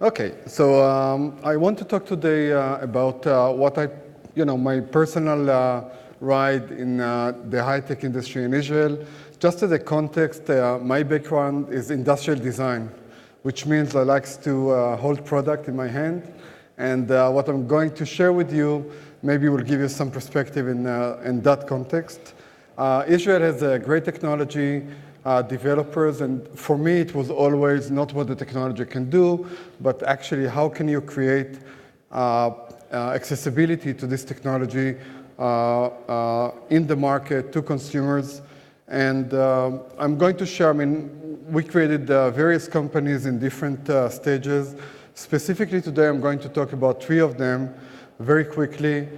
Okay, so I want to talk today about my personal ride in the high-tech industry in Israel. Just as a context, my background is industrial design, which means I like to hold product in my hand. And what I'm going to share with you maybe will give you some perspective in that context. Israel has a great technology, developers, and for me it was always not what the technology can do, but actually how can you create accessibility to this technology in the market to consumers. And I'm going to share, we created various companies in different stages. Specifically today I'm going to talk about three of them very quickly: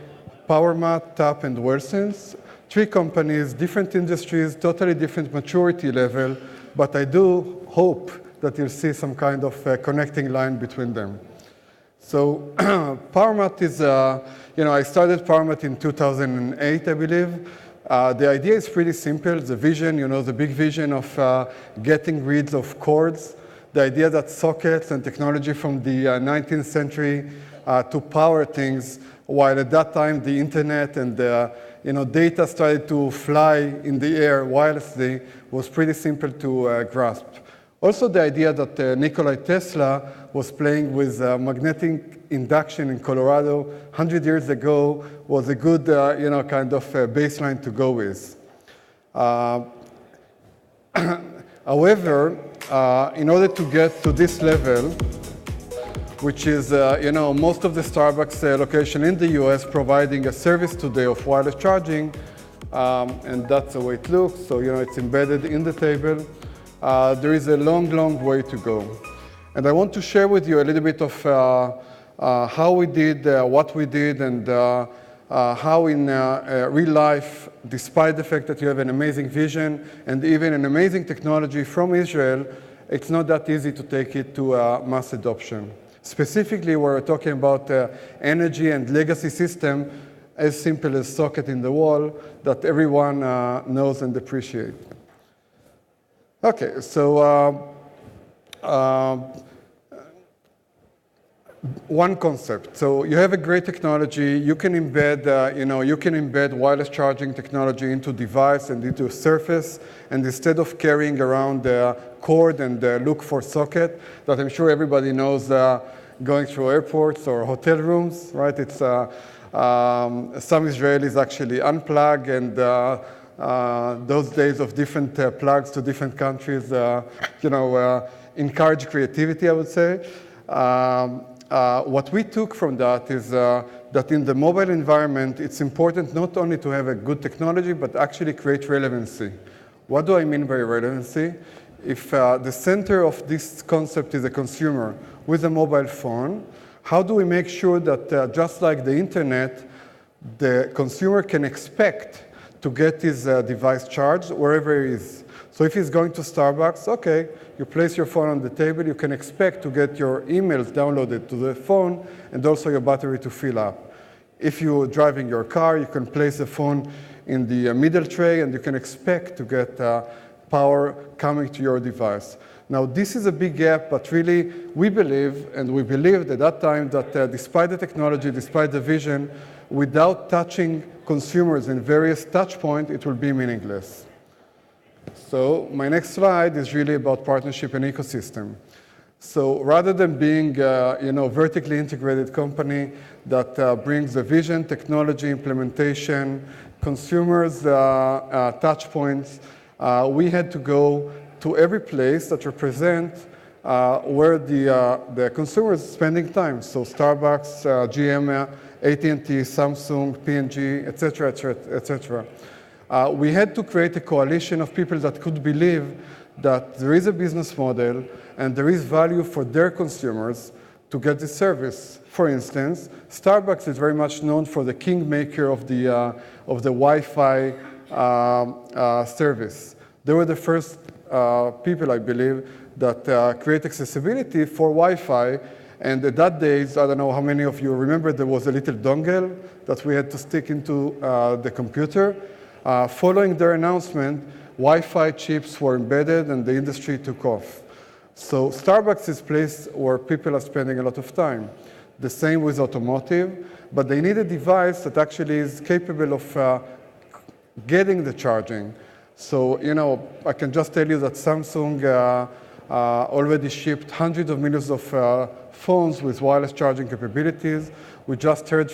Powermat, TAP, and Wellsense. Three companies, different industries, totally different maturity level, but I do hope that you'll see some kind of connecting line between them. So Powermat is, I started Powermat in 2008, I believe. The idea is pretty simple. The vision, the big vision of getting rid of cords. The idea that sockets and technology from the 19th century to power things, while at that time the internet and data started to fly in the air wirelessly, was pretty simple to grasp. Also, the idea that Nikola Tesla was playing with magnetic induction in Colorado 100 years ago was a good, kind of baseline to go with. However, in order to get to this level, which is, most of the Starbucks location in the US providing a service today of wireless charging, and that's the way it looks. So, it's embedded in the table. There is a long, long way to go. And I want to share with you a little bit of how we did, what we did, and how in real life, despite the fact that you have an amazing vision and even an amazing technology from Israel, it's not that easy to take it to mass adoption. Specifically, we're talking about energy and legacy system as simple as socket in the wall that everyone knows and appreciates. Okay, so one concept. So you have a great technology. You can embed, wireless charging technology into device and into a surface, and instead of carrying around the cord and look for socket that I'm sure everybody knows going through airports or hotel rooms, right? It's some Israelis actually unplug, and those days of different plugs to different countries, encourage creativity, I would say. What we took from that is that in the mobile environment, it's important not only to have a good technology, but actually create relevancy. What do I mean by relevancy? If the center of this concept is a consumer with a mobile phone, how do we make sure that just like the internet, the consumer can expect to get his device charged wherever he is? So if he's going to Starbucks, okay, you place your phone on the table, you can expect to get your emails downloaded to the phone and also your battery to fill up. If you're driving your car, you can place the phone in the middle tray and you can expect to get power coming to your device. Now, this is a big gap, but really we believed at that time that despite the technology, despite the vision, without touching consumers in various touch points, it will be meaningless. So my next slide is really about partnership and ecosystem. So rather than being vertically integrated company that brings the vision, technology, implementation, consumers, touch points, we had to go to every place that represents where the consumer is spending time. So Starbucks, GM, AT&T, Samsung, P&G, et cetera, et cetera. We had to create a coalition of people that could believe that there is a business model and there is value for their consumers to get this service. For instance, Starbucks is very much known for the kingmaker of the Wi-Fi service. They were the first people, I believe, that create accessibility for Wi-Fi. And at that days, I don't know how many of you remember, there was a little dongle that we had to stick into the computer. Following their announcement, Wi-Fi chips were embedded and the industry took off. So Starbucks is a place where people are spending a lot of time. The same with automotive, but they need a device that actually is capable of getting the charging. So, I can just tell you that Samsung already shipped hundreds of millions of phones with wireless charging capabilities. We just heard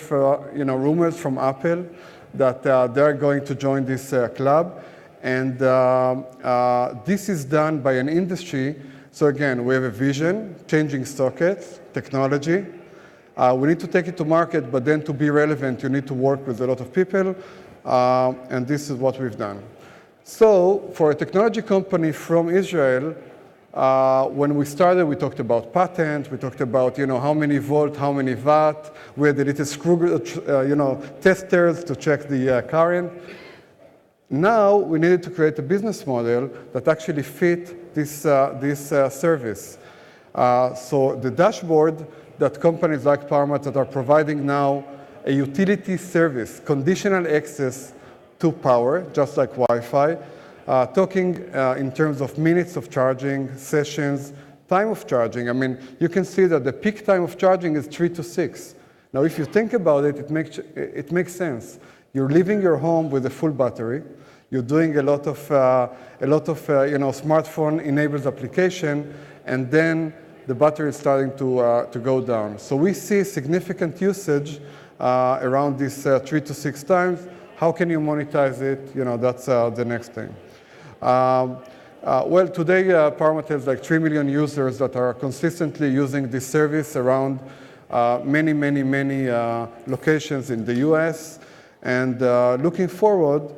rumors from Apple that they're going to join this club. And this is done by an industry. So again, we have a vision, changing sockets, technology. We need to take it to market, but then to be relevant, you need to work with a lot of people. And this is what we've done. So for a technology company from Israel, when we started, we talked about patent, we talked about how many volt, how many watt. We had the little screw testers to check the current. Now we needed to create a business model that actually fit this service. So the dashboard that companies like Powermat that are providing now a utility service, conditional access to power, just like Wi-Fi, talking in terms of minutes of charging, sessions, time of charging. I mean, you can see that the peak time of charging is 3 to 6. Now, if you think about it, it makes sense. You're leaving your home with a full battery. You're doing a lot of smartphone-enabled application, and then the battery is starting to go down. So we see significant usage around this 3 to 6 times. How can you monetize it? That's the next thing. Well, today, Powermat has like 3 million users that are consistently using this service around many locations in the US. And looking forward,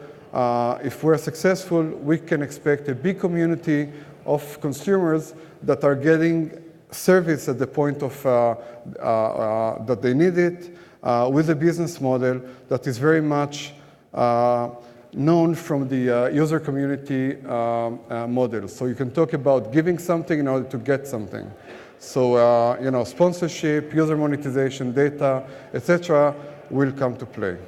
if we're successful, we can expect a big community of consumers that are getting service at the point of that they need it, with a business model that is very much known from the user community model. So you can talk about giving something in order to get something. So sponsorship, user monetization, data, etc., will come to play.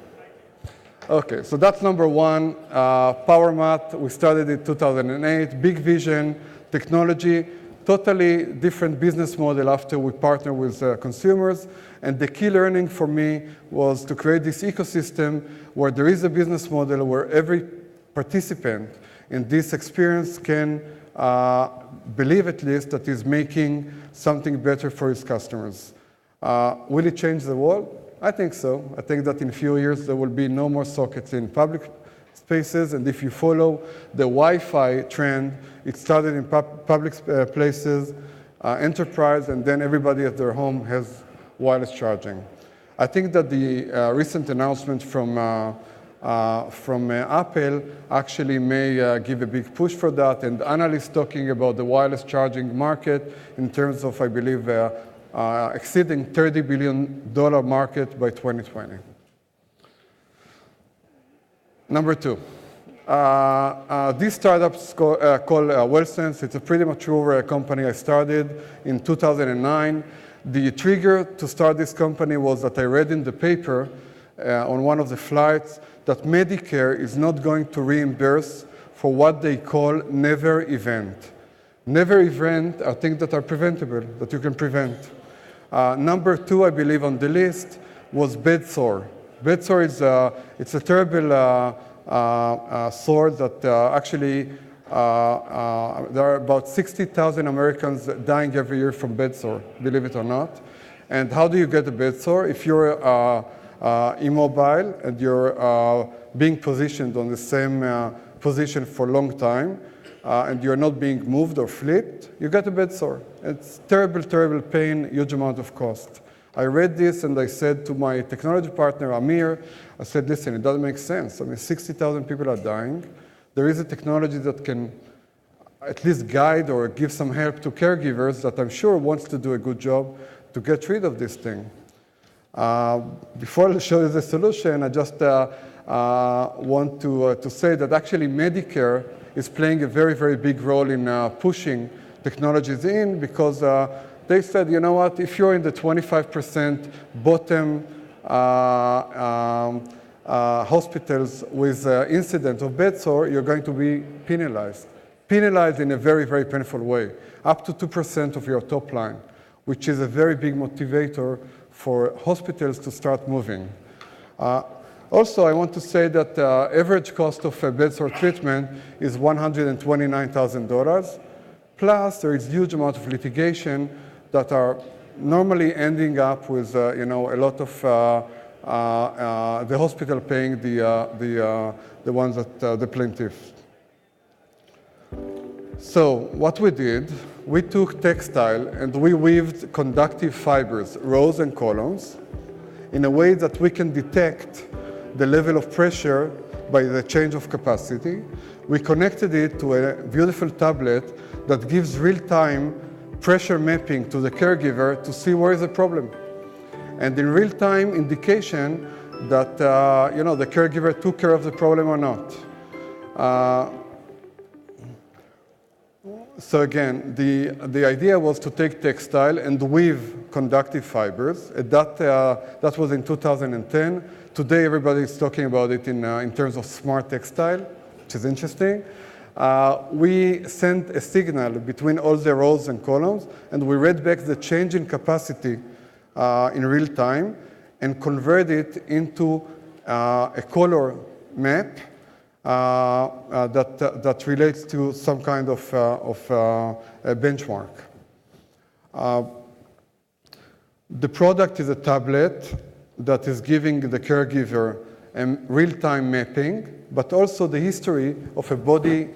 Okay, so that's number one. Powermat, we started in 2008. Big vision, technology, totally different business model after we partner with consumers. And the key learning for me was to create this ecosystem where there is a business model where every participant in this experience can believe at least that he's making something better for his customers. Will it change the world? I think so. I think that in a few years there will be no more sockets in public spaces, and if you follow the Wi-Fi trend, it started in public places, enterprise, and then everybody at their home has wireless charging. I think that the recent announcement from Apple actually may give a big push for that, and analysts talking about the wireless charging market in terms of, I believe, exceeding $30 billion market by 2020. Number two, this startup called WellSense. It's a pretty mature company. I started in 2009. The trigger to start this company was that I read in the paper on one of the flights that Medicare is not going to reimburse for what they call never event. Never event are things that are preventable, that you can prevent. Number two, I believe, on the list was bed sore. Bed sore is it's a terrible sore that actually there are about 60,000 Americans dying every year from bed sore, believe it or not. And how do you get a bed sore? If you're immobile and you're being positioned on the same position for a long time, and you're not being moved or flipped, you get a bed sore. It's terrible, terrible pain, huge amount of cost. I read this and I said to my technology partner, Amir, I said, listen, it doesn't make sense. I mean, 60,000 people are dying. There is a technology that can at least guide or give some help to caregivers that I'm sure wants to do a good job to get rid of this thing. Before I show you the solution, I just want to say that actually Medicare is playing a very, very big role in pushing technologies in, because they said, you know what, if you're in the 25% bottom hospitals with incident of bed sore, you're going to be penalized. penalized in a very, very painful way, up to 2% of your top line, which is a very big motivator for hospitals to start moving. Also, I want to say that the average cost of a bed sore treatment is $129,000. Plus, there is a huge amount of litigation that are normally ending up with a lot of the hospital paying the ones that the plaintiffs. So what we did, we took textile and we weaved conductive fibers, rows and columns, in a way that we can detect the level of pressure by the change of capacity. We connected it to a beautiful tablet that gives real-time pressure mapping to the caregiver to see where is the problem. And in real-time indication that the caregiver took care of the problem or not. So again, the idea was to take textile and weave conductive fibers. That was in 2010. Today, everybody is talking about it in terms of smart textile, which is interesting. We sent a signal between all the rows and columns, and we read back the change in capacity in real time and convert it into a color map that relates to some kind of a benchmark. The product is a tablet that is giving the caregiver a real-time mapping, but also the history of a body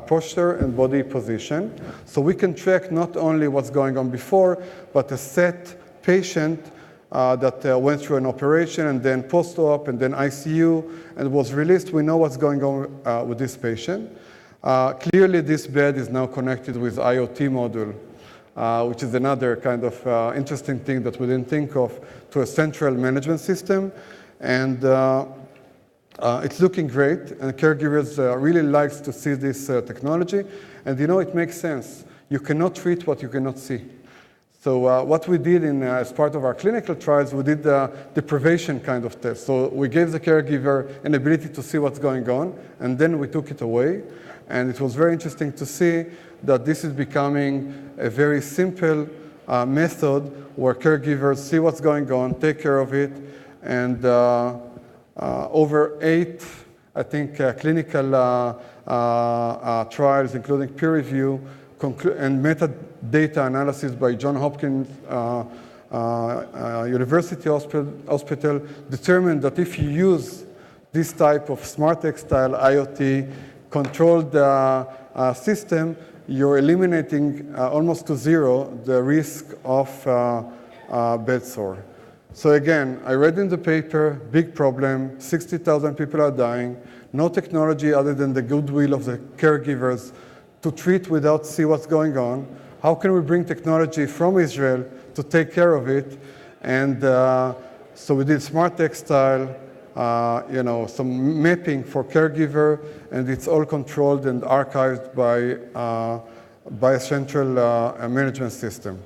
posture and body position. So we can track not only what's going on before, but a set patient that went through an operation and then post-op and then ICU and was released. We know what's going on with this patient. Clearly, this bed is now connected with IoT module, which is another kind of interesting thing that we didn't think of, to a central management system. And it's looking great, and caregivers really like to see this technology. And it makes sense. You cannot treat what you cannot see. So what we did as part of our clinical trials, we did the deprivation kind of test. So we gave the caregiver an ability to see what's going on, and then we took it away. And it was very interesting to see that this is becoming a very simple method where caregivers see what's going on, take care of it, and over 8, I think, clinical trials, including peer review, and metadata analysis by Johns Hopkins University Hospital determined that if you use this type of smart textile IoT controlled system, you're eliminating almost to zero the risk of bed sore. So again, I read in the paper, big problem, 60,000 people are dying, no technology other than the goodwill of the caregivers to treat without see what's going on. How can we bring technology from Israel to take care of it? And so we did smart textile, some mapping for caregiver, and it's all controlled and archived by a central management system.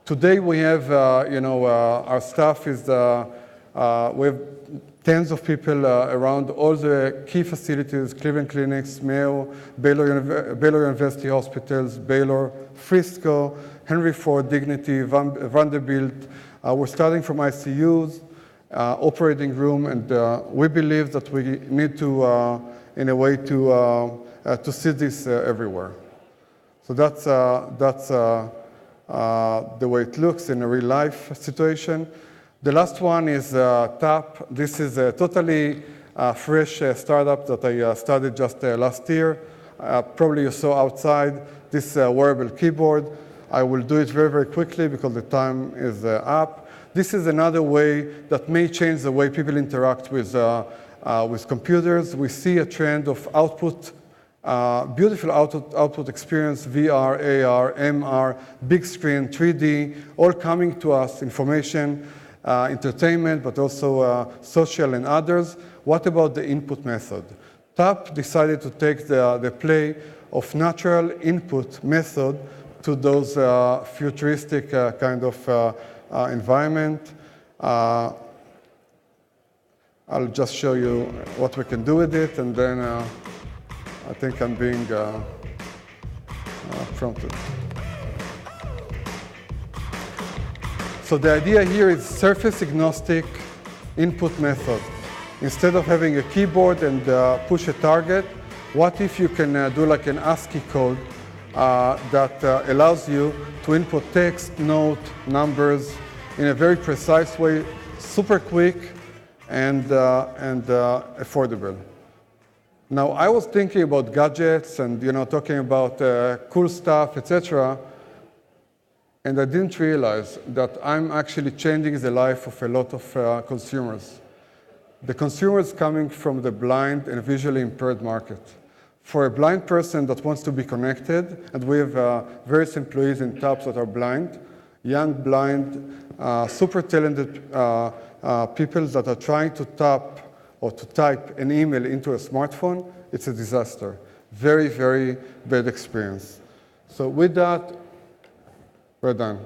Today we have, our staff is, we have tens of people around all the key facilities, Cleveland Clinics, Mayo, Baylor University Hospitals, Baylor, Frisco, Henry Ford, Dignity, Vanderbilt. We're starting from ICUs, operating room, and we believe that we need to, in a way, to see this everywhere. So that's the way it looks in a real life situation. The last one is TAP. This is a totally fresh startup that I started just last year. Probably you saw outside this wearable keyboard. I will do it very, very quickly because the time is up. This is another way that may change the way people interact with computers. We see a trend of output, beautiful output experience, VR, AR, MR, big screen, 3D, all coming to us, information, entertainment, but also social and others. What about the input method? TAP decided to take the play of natural input method to those futuristic kind of environment. I'll just show you what we can do with it, and then I think I'm being prompted. So the idea here is surface agnostic input method. Instead of having a keyboard and push a target, what if you can do like an ASCII code that allows you to input text, note, numbers in a very precise way, super quick and affordable. Now, I was thinking about gadgets and talking about cool stuff, etc. And I didn't realize that I'm actually changing the life of a lot of consumers. The consumers coming from the blind and visually impaired market. For a blind person that wants to be connected, and we have various employees in TAPS that are blind, young, blind, super talented people that are trying to tap or to type an email into a smartphone, it's a disaster. Very, very bad experience. So with that, we're done.